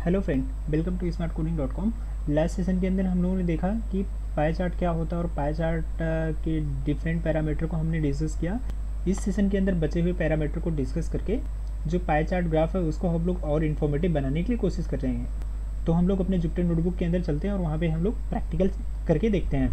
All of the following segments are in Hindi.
Hello friend, welcome to smartcoding.com। Last session के अंदर हम लोगों ने देखा कि पाई चार्ट क्या होता है और पाई चार्ट के डिफरेंट पैरामीटर को हमने डिस्कस किया। इस सेशन के अंदर बचे हुए पैरामीटर को डिस्कस करके जो पाई चार्ट ग्राफ है उसको हम लोग और इन्फॉर्मेटिव बनाने की कोशिश कर रहे हैं। तो हम लोग अपने जुपिटर नोटबुक के अंदर चलते हैं और वहाँ पर हम लोग प्रैक्टिकल करके देखते हैं।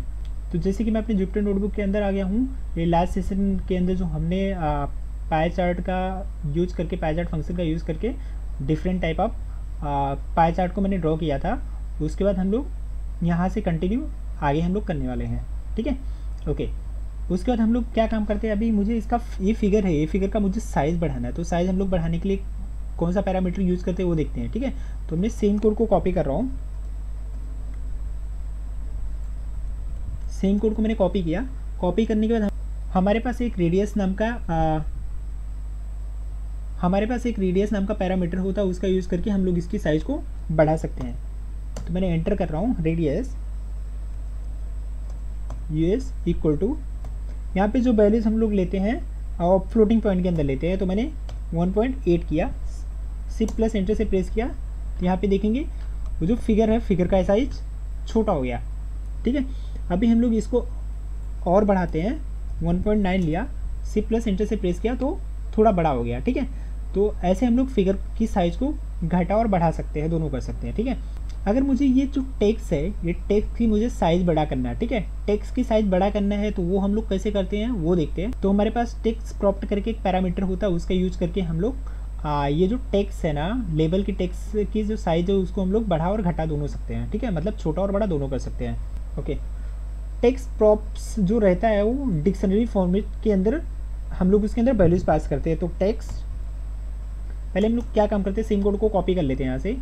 तो जैसे कि मैं अपने जुपिटर नोटबुक के अंदर आ गया हूँ। ये लास्ट सेशन के अंदर जो हमने पाई चार्ट का यूज करके, पाई चार्ट फंक्शन का यूज़ करके different type of pie chart को मैंने ड्रॉ किया था। उसके बाद हम लोग यहाँ से कंटिन्यू आगे हम लोग करने वाले हैं, ठीक है। ओके, उसके बाद हम लोग क्या काम करते हैं, अभी मुझे इसका ये फिगर है, ये फिगर का मुझे साइज़ बढ़ाना है। तो साइज़ हम लोग बढ़ाने के लिए कौन सा पैरामीटर यूज़ करते हैं वो देखते हैं, ठीक है। तो मैं सेम कोड को कॉपी कर रहा हूँ। सेम कोड को मैंने कॉपी किया। कॉपी करने के बाद हमारे पास एक रेडियस नाम का पैरामीटर होता है, उसका यूज़ करके हम लोग इसकी साइज़ को बढ़ा सकते हैं। तो मैंने एंटर कर रहा हूँ रेडियस यूएस इक्वल टू, यहाँ पे जो वैल्यूज हम लोग लेते हैं और फ्लोटिंग पॉइंट के अंदर लेते हैं। तो मैंने 1.8 किया, शिफ्ट प्लस एंटर से प्रेस किया। तो यहाँ पे देखेंगे वो जो फिगर है, फिगर का साइज छोटा हो गया, ठीक है। अभी हम लोग इसको और बढ़ाते हैं, 1.9 लिया, शिफ्ट प्लस एंटर से प्रेस किया तो थोड़ा बड़ा हो गया, ठीक है। तो ऐसे हम लोग फिगर की साइज़ को घटा और बढ़ा सकते हैं, दोनों कर सकते हैं, ठीक है। अगर मुझे ये जो टेक्स्ट है, ये टेक्स्ट की मुझे साइज़ बड़ा करना है, ठीक है। टेक्स्ट की साइज़ बड़ा करना है तो वो हम लोग कैसे करते हैं वो देखते हैं। तो हमारे पास टेक्स्ट प्रॉप्ट करके एक पैरामीटर होता है, उसका यूज़ करके हम लोग ये जो टेक्स्ट है ना, लेबल की टेक्स्ट की जो साइज़ है उसको हम लोग बढ़ा और घटा दोनों सकते हैं, ठीक है। मतलब छोटा और बड़ा दोनों कर सकते हैं। ओके, टेक्स्ट प्रॉप्ट्स जो रहता है वो डिक्शनरी फॉर्मेट के अंदर हम लोग उसके अंदर वैल्यूज पास करते हैं। तो टेक्स्ट, पहले हम लोग क्या काम करते हैं, सेम कोड को कॉपी कर लेते हैं यहाँ से।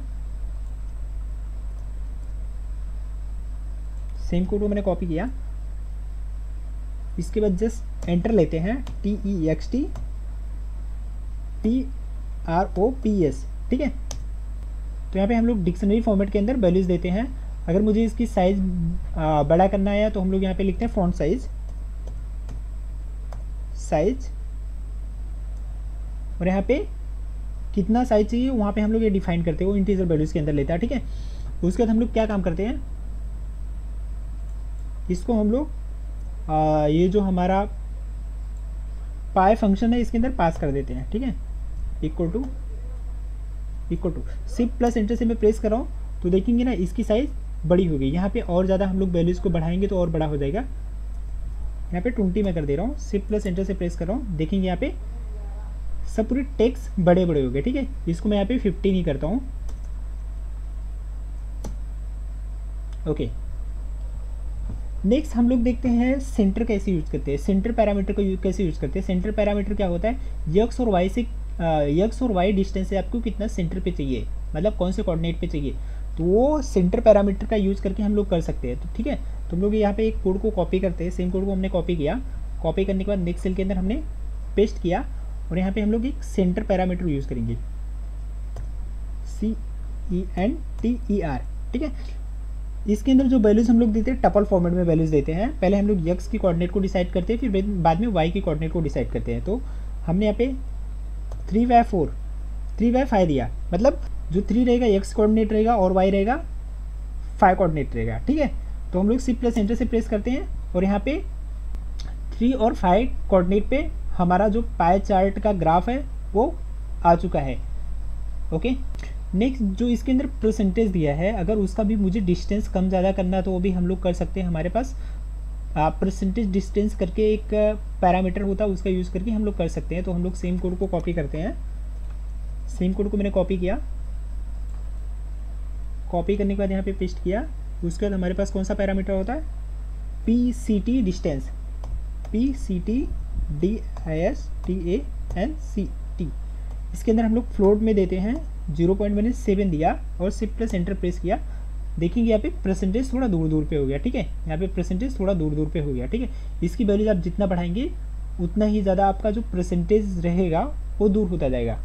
सेम कोड को मैंने कॉपी किया, इसके बाद जस्ट एंटर लेते हैं, TEXT TROPS, ठीक है। तो यहाँ पे हम लोग डिक्शनरी फॉर्मेट के अंदर वैल्यूज देते हैं। अगर मुझे इसकी साइज बड़ा करना है तो हम लोग यहाँ पे लिखते हैं फॉन्ट साइज, और यहाँ पे कितना साइज चाहिए वहाँ पे हम लोग ये डिफाइन करते हैं, वो इंटीजर वैल्यूज के अंदर लेता है, ठीक है। उसके बाद हम लोग क्या काम करते हैं, इसको हम लोग ये जो हमारा पाई फंक्शन है इसके अंदर पास कर देते हैं, ठीक है। Equal to shift plus enter से मैं प्रेस कर रहा हूँ तो देखेंगे ना इसकी साइज़ बड़ी हो गई। यहाँ पे और ज़्यादा हम लोग वैल्यूज़ को बढ़ाएंगे तो और बड़ा हो जाएगा। यहाँ पे 20 में कर दे रहा हूँ, शिफ्ट प्लस एंटर से प्रेस कर रहा हूँ, देखेंगे यहाँ पे सब पूरे टेक्स्ट बड़े हो गए, ठीक है। इसको मैं यहाँ पे 15 ही करता हूँ। ओके, नेक्स्ट हम लोग देखते हैं सेंटर कैसे यूज करते हैं, सेंटर पैरामीटर को कैसे यूज करते हैं। सेंटर पैरामीटर क्या होता है, यक्स और वाई डिस्टेंस से आपको कितना सेंटर पे चाहिए, मतलब कौन से कोऑर्डिनेट पे चाहिए, तो वो सेंटर पैरामीटर का यूज़ करके हम लोग कर सकते हैं। तो ठीक है, तो हम लोग यहाँ पे एक कोड को कॉपी करते हैं। सेम कोड को हमने कॉपी किया, कॉपी करने के बाद नेक्स्ट सेल के अंदर हमने पेस्ट किया और यहाँ पे हम लोग एक सेंटर पैरामीटर यूज़ करेंगे, CENTER, ठीक है। इसके अंदर जो वैल्यूज़ हम लोग देते हैं टपल फॉर्मेट में वैल्यूज़ देते हैं। पहले हम लोग यक्स की कोऑर्डिनेट को डिसाइड करते हैं, फिर बाद में वाई की कोऑर्डिनेट को डिसाइड करते हैं। तो हमने यहाँ पे 3/5 दिया, मतलब जो 3 रहेगा यक्स कोऑर्डिनेट रहेगा और वाई रहेगा 5 कोऑर्डिनेट रहेगा, ठीक है। तो हम लोग शिफ्ट प्लस एंटर से प्रेस करते हैं और यहाँ पे 3 और 5 कोऑर्डिनेट पे हमारा जो पाई चार्ट का ग्राफ है वो आ चुका है। ओके, नेक्स्ट जो इसके अंदर परसेंटेज दिया है, अगर उसका भी मुझे डिस्टेंस कम ज़्यादा करना तो वो भी हम लोग कर सकते हैं। हमारे पास परसेंटेज डिस्टेंस करके एक पैरामीटर होता है, उसका यूज़ करके हम लोग कर सकते हैं। तो हम लोग सेम कोड को कॉपी करते हैं। सेम कोड को मैंने कॉपी किया, कॉपी करने के बाद यहाँ पे पेस्ट किया। उसके बाद हमारे पास कौन सा पैरामीटर होता है, PCT डिस्टेंस, PCTDISTANCT। इसके अंदर हम लोग फ्लोट में देते हैं 0.7 दिया और शिफ्ट प्लस एंटर प्रेस किया। देखेंगे यहाँ पे परसेंटेज थोड़ा दूर पे हो गया, ठीक है। यहाँ पे परसेंटेज थोड़ा दूर पे हो गया, ठीक है। इसकी वैल्यूज आप जितना बढ़ाएंगे उतना ही ज़्यादा आपका जो परसेंटेज रहेगा वो दूर होता जाएगा।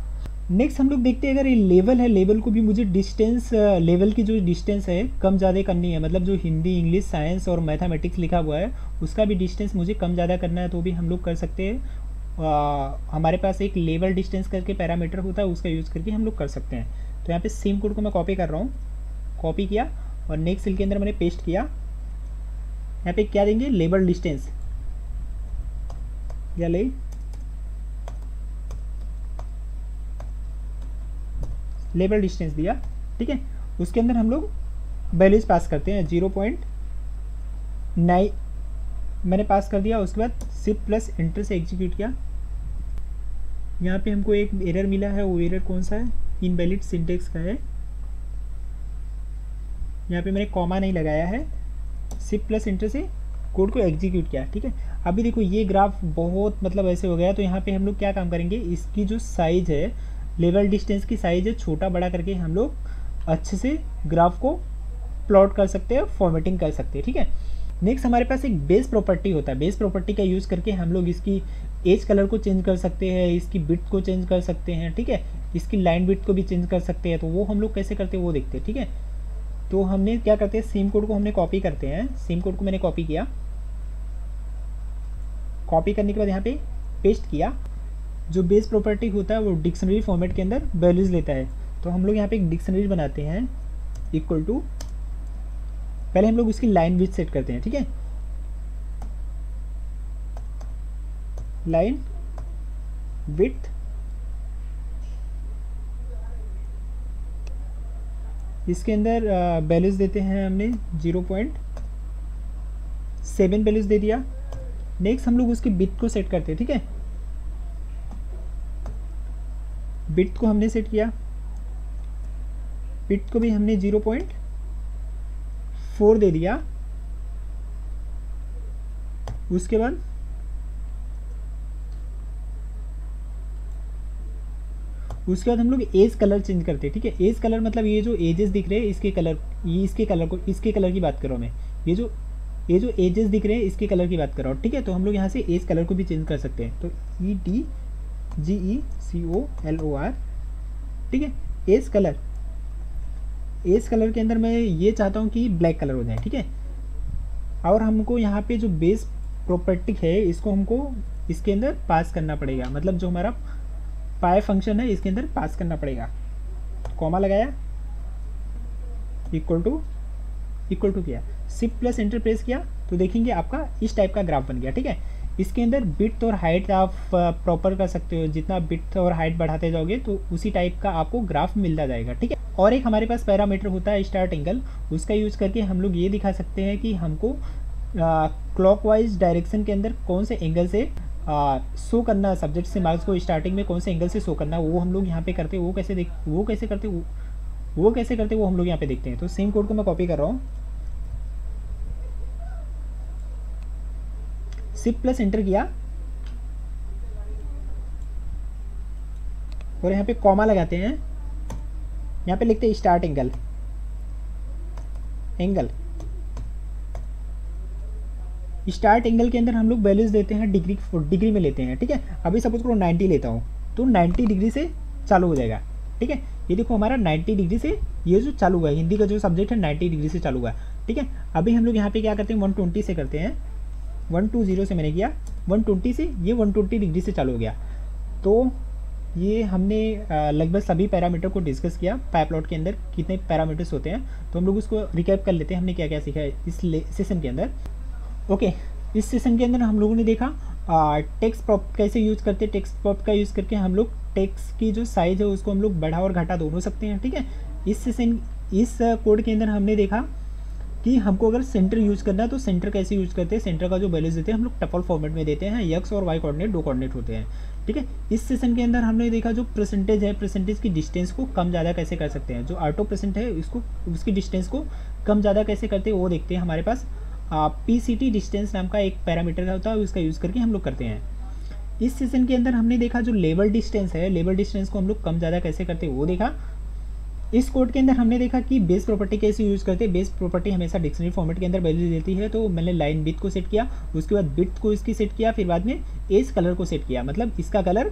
नेक्स्ट हम लोग देखते हैं, अगर ये लेवल है, लेवल को भी मुझे डिस्टेंस, लेवल की जो डिस्टेंस है कम ज़्यादा करनी है, मतलब जो हिंदी, इंग्लिश, साइंस और मैथमेटिक्स लिखा हुआ है उसका भी डिस्टेंस मुझे कम ज़्यादा करना है तो भी हम लोग कर सकते हैं। हमारे पास एक लेवल डिस्टेंस करके पैरामीटर होता है, उसका यूज़ करके हम लोग कर सकते हैं। तो तो यहाँ पे सेम कोड को मैं कॉपी कर रहा हूँ, कॉपी किया और नेक्स्ट सेल के अंदर मैंने पेस्ट किया। यहाँ पे क्या देंगे, लेबल डिस्टेंस या लेबल डिस्टेंस दिया, ठीक है। उसके अंदर हम लोग वैल्यूज पास करते हैं, 0.9 मैंने पास कर दिया। उसके बाद शिफ्ट प्लस एंटर से एग्जीक्यूट किया। यहाँ पे हमको एक एरर मिला है, वो एरर कौन सा है, इनवैलिड सिंटेक्स का है। यहाँ पे मैंने कॉमा नहीं लगाया है, शिफ्ट प्लस एंटर से कोड को एग्जीक्यूट किया, ठीक है। अभी देखो ये ग्राफ बहुत मतलब ऐसे हो गया। तो यहाँ पे हम लोग क्या काम करेंगे, इसकी जो साइज है, लेवल डिस्टेंस की साइज है, छोटा बड़ा करके हम लोग अच्छे से ग्राफ को प्लॉट कर सकते हैं, फॉर्मेटिंग कर सकते हैं, ठीक है। नेक्स्ट हमारे पास एक बेस प्रॉपर्टी होता है। बेस प्रॉपर्टी का यूज़ करके हम लोग इसकी एज कलर को चेंज कर सकते हैं, इसकी बिट को चेंज कर सकते हैं, ठीक है। इसकी लाइन बिट को भी चेंज कर सकते हैं। तो वो हम लोग कैसे करते हैं वो देखते हैं, ठीक है। तो हमने क्या करते हैं, सेम कोड को हमने कॉपी करते हैं। सेम कोड को मैंने कॉपी किया, कॉपी करने के बाद यहाँ पे पेस्ट किया। जो बेस प्रॉपर्टी होता है वो डिक्शनरी फॉर्मेट के अंदर वैल्यूज लेता है। तो हम लोग यहाँ पे एक डिक्शनरी बनाते हैं, इक्वल टू, पहले हम लोग इसकी लाइन विड्थ सेट करते हैं, ठीक है। लाइन विड्थ इसके अंदर वैल्यूज देते हैं हमने 0.7 वैल्यूज दे दिया। नेक्स्ट हम लोग उसकी बिट को सेट करते हैं, ठीक है। बिट को हमने सेट किया, बिट को भी हमने 0.4 दे दिया। उसके बाद हम लोग एज कलर चेंज करते हैं, ठीक है। एज कलर मतलब ये जो एजेस दिख रहे हैं इसके कलर, ये इसके कलर की बात कर रहा हूँ मैं। ये जो एजेस दिख रहे हैं इसके कलर की बात कर रहा हूँ, ठीक है। तो हम लोग यहाँ से एज कलर को भी चेंज कर सकते हैं। तो EDGECOLOR, ठीक है। एज कलर के अंदर मैं ये चाहता हूँ कि ब्लैक कलर हो जाए, ठीक है। और हमको यहाँ पे जो बेस प्रॉपर्टी है इसको हमको इसके अंदर पास करना पड़ेगा, मतलब जो हमारा पाई फंक्शन है इसके अंदर पास करना पड़ेगा। कॉमा लगाया, इक्वल टू किया, शिफ्ट प्लस एंटर प्रेस किया, तो देखेंगे आपका इस टाइप का ग्राफ बन गया, ठीक है। इसके अंदर बिट और हाइट आप प्रॉपर कर सकते हो। जितना बिट और हाइट बढ़ाते जाओगे तो उसी टाइप का आपको ग्राफ मिलता जाएगा, ठीक है। और एक हमारे पास पैरामीटर होता है स्टार्ट एंगल। उसका यूज़ करके हम लोग ये दिखा सकते हैं कि हमको क्लॉकवाइज डायरेक्शन के अंदर कौन से एंगल से शो करना है, सब्जेक्ट से मार्क्स को स्टार्टिंग में कौन से एंगल से शो करना है, वो हम लोग यहाँ पे करते हैं। वो कैसे करते वो हम लोग यहाँ पे देखते हैं। तो सेम कोड को मैं कॉपी कर रहा हूँ, शिफ्ट प्लस एंटर किया और यहाँ पे कॉमा लगाते हैं। यहाँ पे लिखते हैं स्टार्ट एंगल स्टार्ट एंगल के अंदर हम लोग वैल्यूज देते हैं डिग्री में लेते हैं, ठीक है। अभी सपोज करो 90 लेता हूँ तो 90 डिग्री से चालू हो जाएगा, ठीक है। ये देखो हमारा 90 डिग्री से ये जो चालू हुआ है, हिंदी का जो सब्जेक्ट है 90 डिग्री से चालू हुआ है, ठीक है। अभी हम लोग यहाँ पे क्या करते हैं, 120 से करते हैं। 120 से मैंने किया, 120 से ये 120 डिग्री से चालू हो गया। तो ये हमने लगभग सभी पैरामीटर को डिस्कस किया। पाइपलॉट के अंदर कितने पैरामीटर्स होते हैं तो हम लोग उसको रिकैप कर लेते हैं, हमने क्या क्या सीखा है इस सेशन के अंदर। ओके, इस सेशन के अंदर हम लोगों ने देखा टेक्स्ट प्रॉप कैसे यूज़ करते हैं। टेक्स्ट प्रॉप का यूज़ करके हम लोग टेक्स्ट की जो साइज़ है उसको हम लोग बढ़ा और घटा दोनों सकते हैं, ठीक है। इस कोड के अंदर हमने देखा कि हमको अगर सेंटर यूज़ करना है तो सेंटर कैसे यूज़ करते हैं। सेंटर का जो वैल्यूज देते हैं हम लोग टपल फॉर्मेट में देते हैं, एक्स और वाई कोऑर्डिनेट 2 कोऑर्डिनेट होते हैं, ठीक है। इस सेशन के अंदर हमने देखा जो परसेंटेज है, परसेंटेज की डिस्टेंस को कम ज़्यादा कैसे कर सकते हैं। जो ऑटो परसेंट है उसकी डिस्टेंस को कम ज़्यादा कैसे करते हैं वो देखते हैं। हमारे पास PCT डिस्टेंस नाम का एक पैरामीटर होता है, उसका यूज़ करके हम लोग करते हैं। इस सेशन के अंदर हमने देखा जो लेवल डिस्टेंस है, लेवल डिस्टेंस को हम लोग कम ज़्यादा कैसे करते हैं वो देखा। इस कोड के अंदर हमने देखा कि बेस प्रॉपर्टी कैसे यूज़ करते हैं। बेस प्रॉपर्टी हमेशा डिक्शनरी फॉर्मेट के अंदर वैल्यू देती है। तो मैंने लाइन विड्थ को सेट किया, उसके बाद विड्थ को इसकी सेट किया, फिर बाद में एज कलर को सेट किया, मतलब इसका कलर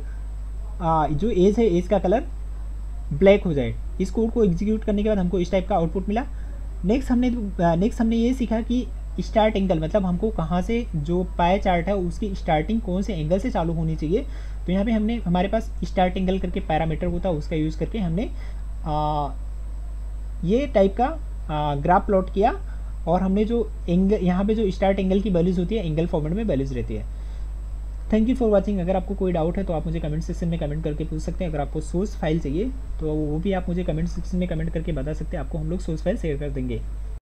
जो एज है एज का कलर ब्लैक हो जाए। इस कोड को एग्जीक्यूट करने के बाद हमको इस टाइप का आउटपुट मिला। नेक्स्ट हमने ये सीखा कि स्टार्ट एंगल मतलब हमको कहाँ से जो पाई चार्ट है उसकी स्टार्टिंग कौन से एंगल से चालू होनी चाहिए। तो यहाँ पे हमारे पास स्टार्ट एंगल करके पैरामीटर होता है, उसका यूज़ करके हमने ये टाइप का ग्राफ प्लॉट किया, और हमने जो एंगल यहाँ पे जो स्टार्ट एंगल की वैल्यूज़ होती है एंगल फॉर्मेट में वैल्यूज़ रहती है। Thank you for watching. अगर आपको कोई डाउट है तो आप मुझे कमेंट सेक्शन में कमेंट करके पूछ सकते हैं। अगर आपको सोर्स फाइल चाहिए तो वो भी आप मुझे कमेंट सेक्शन में कमेंट करके बता सकते हैं, आपको हम लोग सोर्स फाइल शेयर कर देंगे।